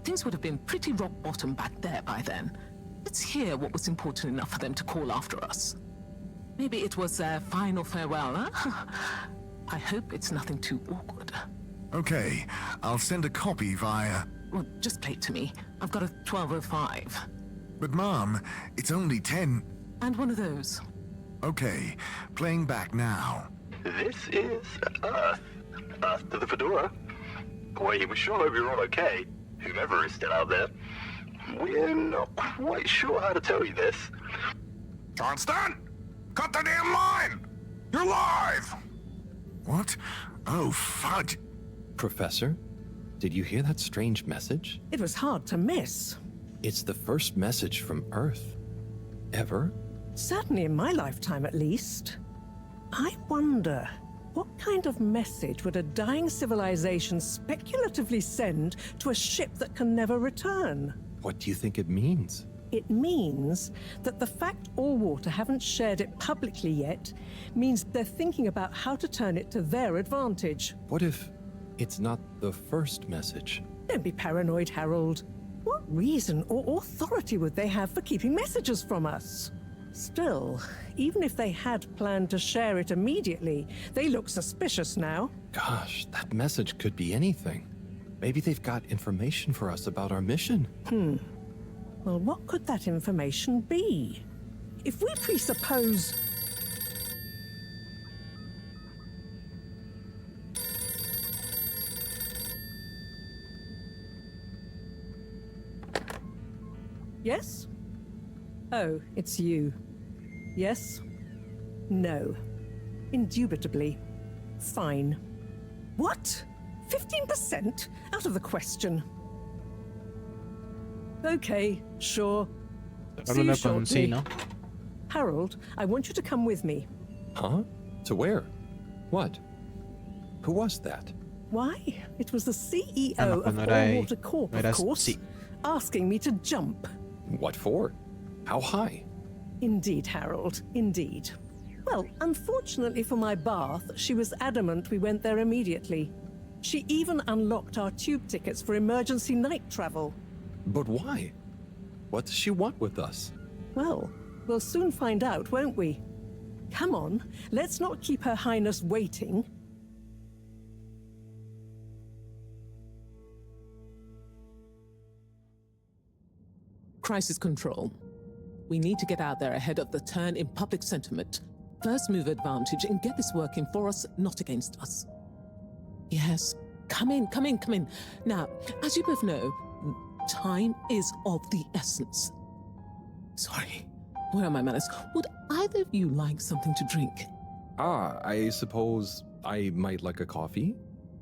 Things would have been pretty rock bottom back there by then. Let's hear what was important enough for them to call after us. Maybe it was their final farewell, huh? I hope it's nothing too awkward. Okay, I'll send a copy via... Well, just play it to me. I've got a 1205. But Mom, it's only 10... And one of those. Okay, playing back now. This is Earth. Earth to the Fedora. We sure hope you're all okay, whomever is still out there. We're not quite sure how to tell you this. Johnston! Cut the damn line! You're live! What? Oh, fudge. Professor, did you hear that strange message? It was hard to miss. It's the first message from Earth. Ever? Certainly in my lifetime, at least. I wonder, what kind of message would a dying civilization speculatively send to a ship that can never return? What do you think it means? It means that the fact Allwater haven't shared it publicly yet means they're thinking about how to turn it to their advantage. What if it's not the first message? Don't be paranoid, Harold. What reason or authority would they have for keeping messages from us? Still, even if they had planned to share it immediately, they look suspicious now. Gosh, that message could be anything. Maybe they've got information for us about our mission. Well, what could that information be? If we presuppose... Yes? Oh, it's you. Yes? No. Indubitably. Fine. What? 15%? Out of the question. Okay, sure. See you shortly. Harold, I want you to come with me. Huh? To where? What? Who was that? Why? It was the CEO no, of Allwater Corp, of course, asking me to jump. What for? How high? Indeed, Harold, indeed. Well, unfortunately for my bath, she was adamant we went there immediately. She even unlocked our tube tickets for emergency night travel. But why? What does she want with us? Well, we'll soon find out, won't we? Come on, let's not keep Her Highness waiting. Crisis control. We need to get out there ahead of the turn in public sentiment. First move advantage and get this working for us, not against us. Yes, come in. Now, as you both know, time is of the essence. Sorry, where are my manners? Would either of you like something to drink? I suppose I might like a coffee?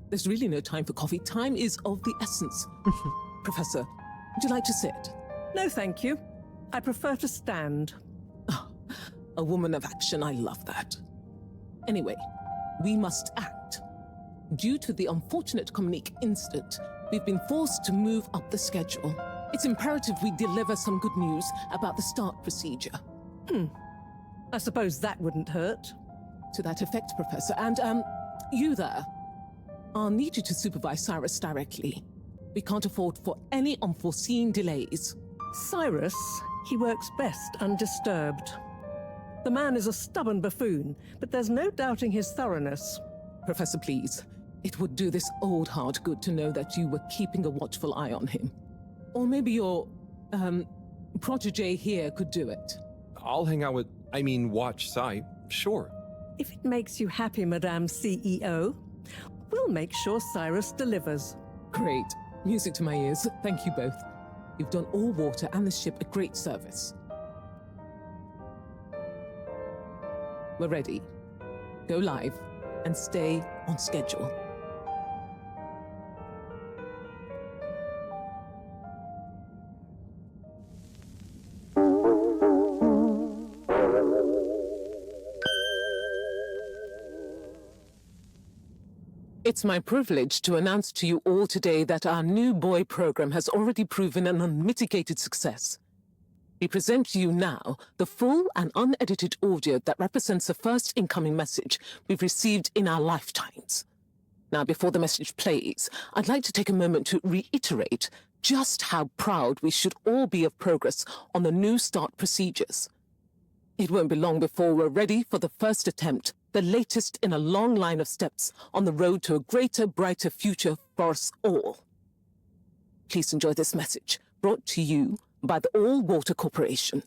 There's really no time for coffee. Time is of the essence. Professor, would you like to sit? No, thank you. I prefer to stand. Oh, a woman of action, I love that. Anyway, we must act. Due to the unfortunate Communique incident, we've been forced to move up the schedule. It's imperative we deliver some good news about the start procedure. I suppose that wouldn't hurt. To that effect, Professor. And, you there. I'll need you to supervise Cyrus directly. We can't afford for any unforeseen delays. Cyrus, he works best undisturbed. The man is a stubborn buffoon, but there's no doubting his thoroughness. Professor, please. It would do this old heart good to know that you were keeping a watchful eye on him. Or maybe your, protege here could do it. I'll hang out with, watch Cy, sure. If it makes you happy, Madame CEO, we'll make sure Cyrus delivers. Great. Music to my ears. Thank you both. You've done Allwater and the ship a great service. We're ready. Go live and stay on schedule. It's my privilege to announce to you all today that our new boy program has already proven an unmitigated success. We present to you now the full and unedited audio that represents the first incoming message we've received in our lifetimes. Now, before the message plays, I'd like to take a moment to reiterate just how proud we should all be of progress on the new start procedures. It won't be long before we're ready for the first attempt, the latest in a long line of steps on the road to a greater, brighter future for us all. Please enjoy this message, brought to you by the All Water Corporation.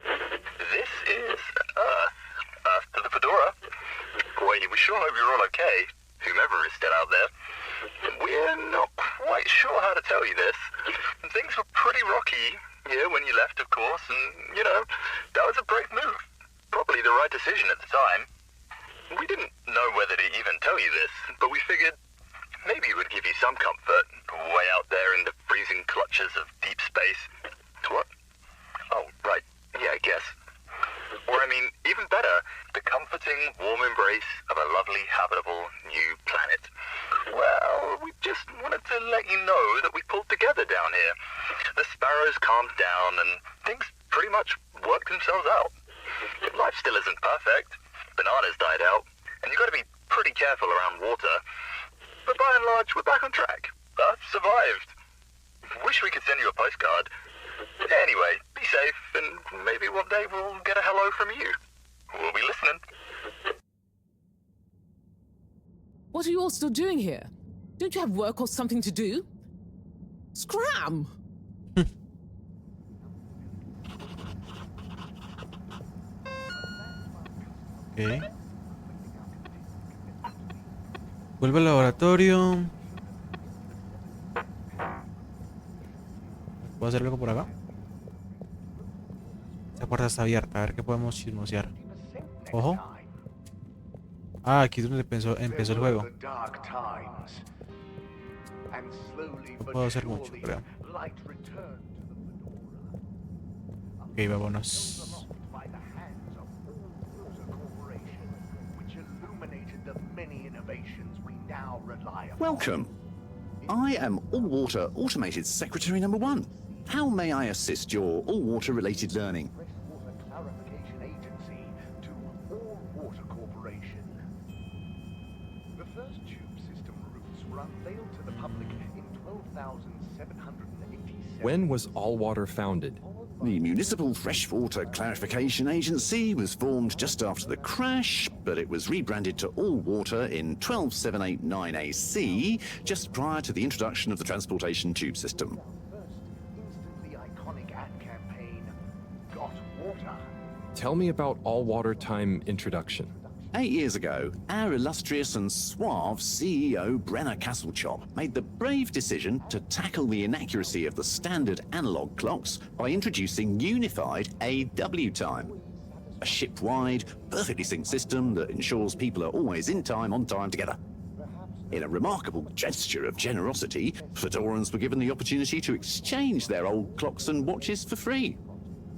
This is Earth to the Fedora. We sure hope you're all okay, whomever is still out there. We're not quite sure how to tell you this. Things were pretty rocky here when you left, of course, and, you know, that was a brave move. Probably the right decision at the time. We didn't know whether to even tell you this, but we figured maybe it would give you some comfort way out there in the freezing clutches of deep space. What? Oh, right. Yeah, I guess. Or, I mean, even better, the comforting, warm embrace of a lovely, habitable new planet. Well, we just wanted to let you know that we pulled together down here. The sparrows calmed down and things pretty much worked themselves out. Life still isn't perfect. Bananas died out, and you got to be pretty careful around water. But by and large, we're back on track. Earth survived. Wish we could send you a postcard. Anyway, be safe, and maybe one day we'll get a hello from you. We'll be listening. What are you all still doing here? Don't you have work or something to do? Scram! Ok. Vuelve al laboratorio. ¿Puedo hacer algo por acá? Esta puerta está abierta. A ver qué podemos chismosear. Ojo. Ah, aquí es donde empezó el juego. No puedo hacer mucho, creo. Ok, vámonos. Welcome. I am All Water Automated Secretary number 1. How may I assist your all water related learning? Clarification Agency to All Water Corporation. The first tube system routes were unveiled to the public in 12,787. When was All Water founded? The Municipal Freshwater Clarification Agency was formed just after the crash, but it was rebranded to All Water in 12789 AC, just prior to the introduction of the transportation tube system. Instantly iconic ad campaign, Got Water. Tell me about All Water Time introduction. 8 years ago, our illustrious and suave CEO Brenner Castlechop made the brave decision to tackle the inaccuracy of the standard analog clocks by introducing unified AW time. A ship-wide, perfectly synced system that ensures people are always in time, on time together. In a remarkable gesture of generosity, Fedorans were given the opportunity to exchange their old clocks and watches for free.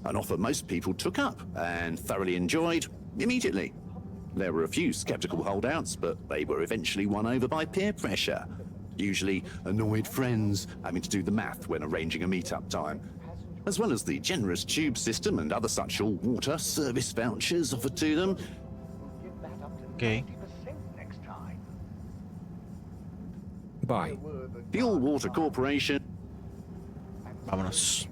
An offer most people took up and thoroughly enjoyed immediately. There were a few skeptical holdouts, but they were eventually won over by peer pressure. Usually annoyed friends having to do the math when arranging a meet-up time. As well as the generous tube system and other such all-water service vouchers offered to them. Okay. Bye. The All Water Corporation. Vámonos.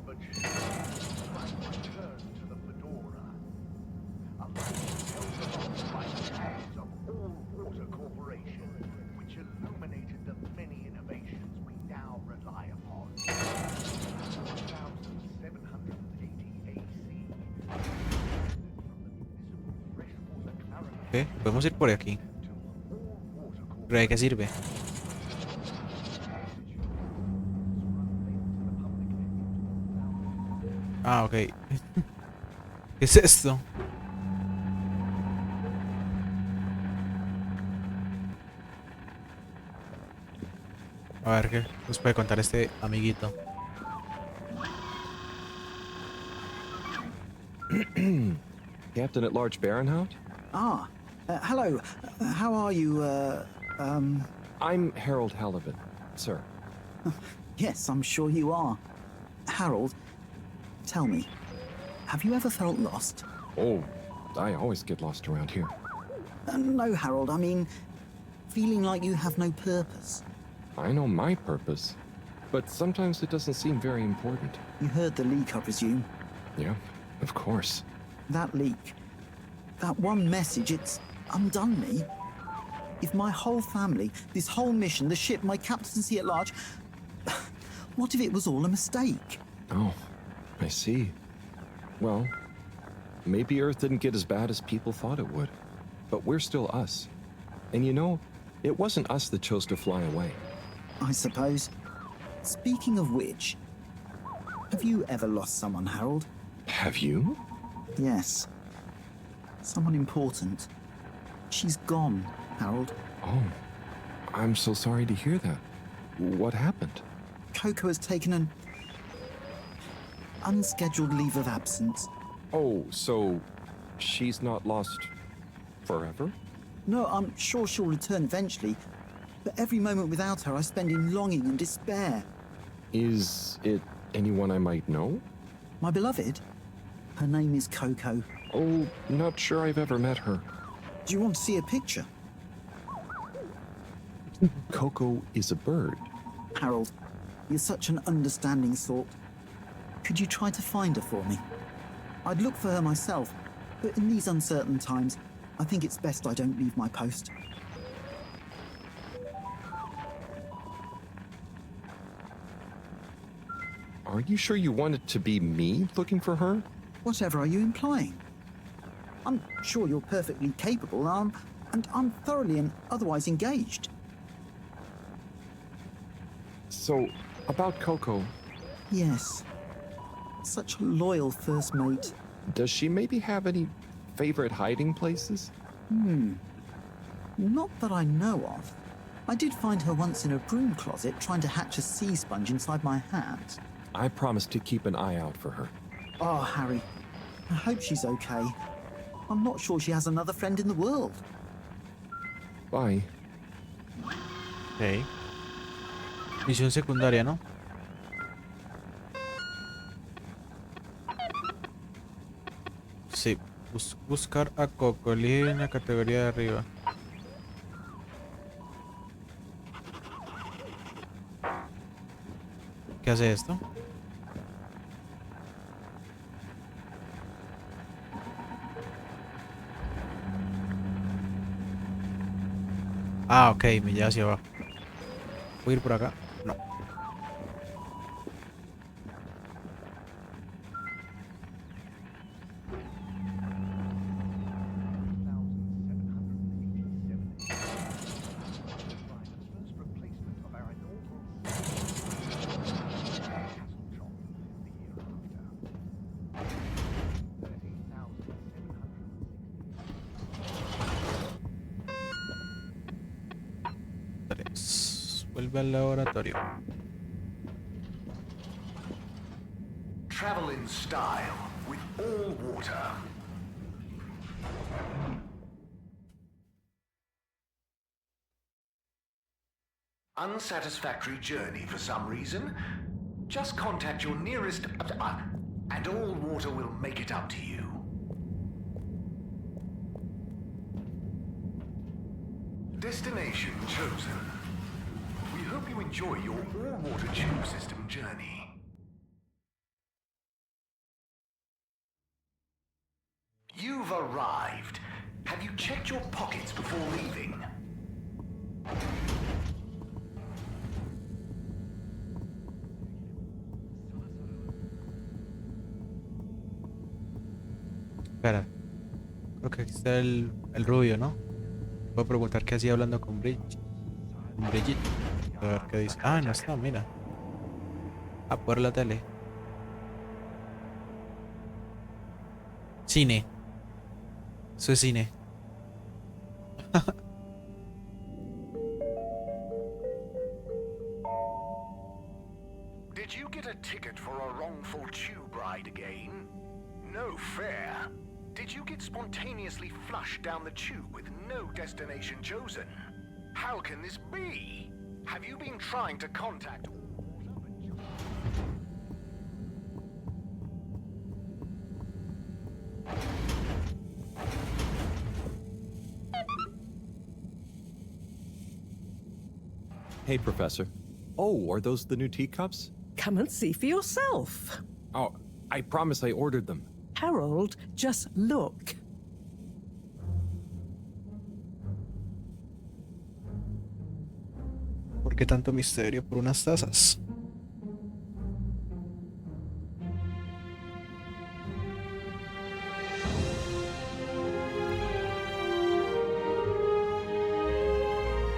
Ok, podemos ir por aquí. ¿Pero de qué sirve? Ah, ok. ¿Qué es esto? A ver qué nos puede contar este amiguito. Captain at Large Baronhout? Ah, hello. How are you, I'm Harold Halibut, sir. Yes, I'm sure you are. Harold, tell me, have you ever felt lost? Oh, I always get lost around here. No, Harold, I mean, feeling like you have no purpose. I know my purpose, but sometimes it doesn't seem very important. You heard the leak, I presume. Yeah, of course. That leak, that one message, it's undone me. If my whole family, this whole mission, the ship, my captaincy at large, what if it was all a mistake? Oh, I see. Well, maybe Earth didn't get as bad as people thought it would. But we're still us. And you know, it wasn't us that chose to fly away. I suppose. Speaking of which, have you ever lost someone, Harold? Have you? Yes. Someone important. She's gone, Harold. Oh, I'm so sorry to hear that. What happened? Coco has taken an unscheduled leave of absence. Oh, so she's not lost forever? No, I'm sure she'll return eventually, but every moment without her I spend in longing and despair. Is it anyone I might know? My beloved? Her name is Coco. Oh, not sure I've ever met her. Do you want to see a picture? Coco is a bird. Harold, you're such an understanding sort. Could you try to find her for me? I'd look for her myself, but in these uncertain times, I think it's best I don't leave my post. Are you sure you want it to be me looking for her? Whatever are you implying? I'm sure you're perfectly capable, and I'm thoroughly and otherwise engaged. So, about Coco. Yes. Such a loyal first mate. Does she maybe have any favorite hiding places? Not that I know of. I did find her once in a broom closet trying to hatch a sea sponge inside my hat. I promised to keep an eye out for her. Oh, Harry. I hope she's okay. I'm not sure she has another friend in the world. Bye. Ok. Misión secundaria, ¿no? Sí. Buscar a Coco. Elige en la categoría de arriba. ¿Qué hace esto? Ah, ok, me lleva hacia abajo. ¿Puedo ir por acá? No. Vuelve al laboratorio. Travel in style with all water. Unsatisfactory journey for some reason? Just contact your nearest and all water will make it up to you. Destination chosen. We hope you enjoy your all-water tube system journey. You've arrived. Have you checked your pockets before leaving? Espera. Creo que aquí está el rubio, ¿no? Puedo preguntar qué hacía hablando con Brigitte. A ver qué dice. Ah, no está, mira. Ah, por la tele. Cine. Eso es cine. Did you get a ticket for a wrongful tube ride again? No fair. Did you get spontaneously flushed down the tube with no destination chosen? How can this be? Have you been trying to contact... Hey, Professor. Oh, are those the new teacups? Come and see for yourself. Oh, I promise I ordered them. Harold, just look. ¿Por qué tanto misterio por unas tazas?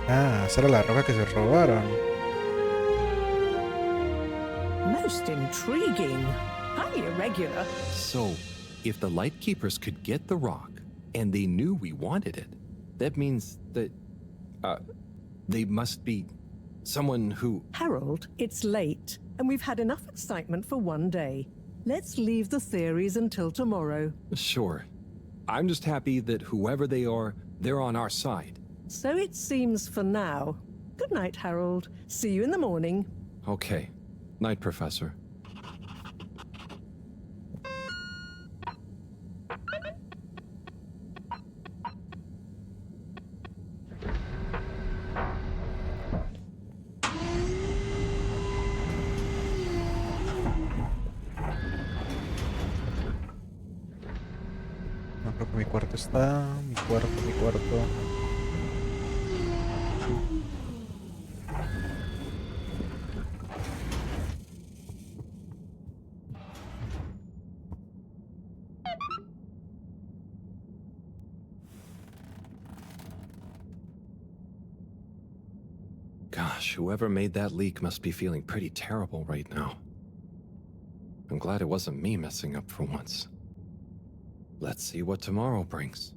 Ah, esa era la roca que se robaron. Most intriguing. Highly irregular. So, if the Lightkeepers could get the rock, and they knew we wanted it, that means that, they must be someone who... Harold, it's late, and we've had enough excitement for one day. Let's leave the theories until tomorrow. Sure. I'm just happy that whoever they are, they're on our side. So it seems for now. Good night, Harold. See you in the morning. Okay. Night, Professor. No creo que mi cuarto está. Mi cuarto. Gosh, whoever made that leak must be feeling pretty terrible right now. I'm glad it wasn't me messing up for once. Let's see what tomorrow brings.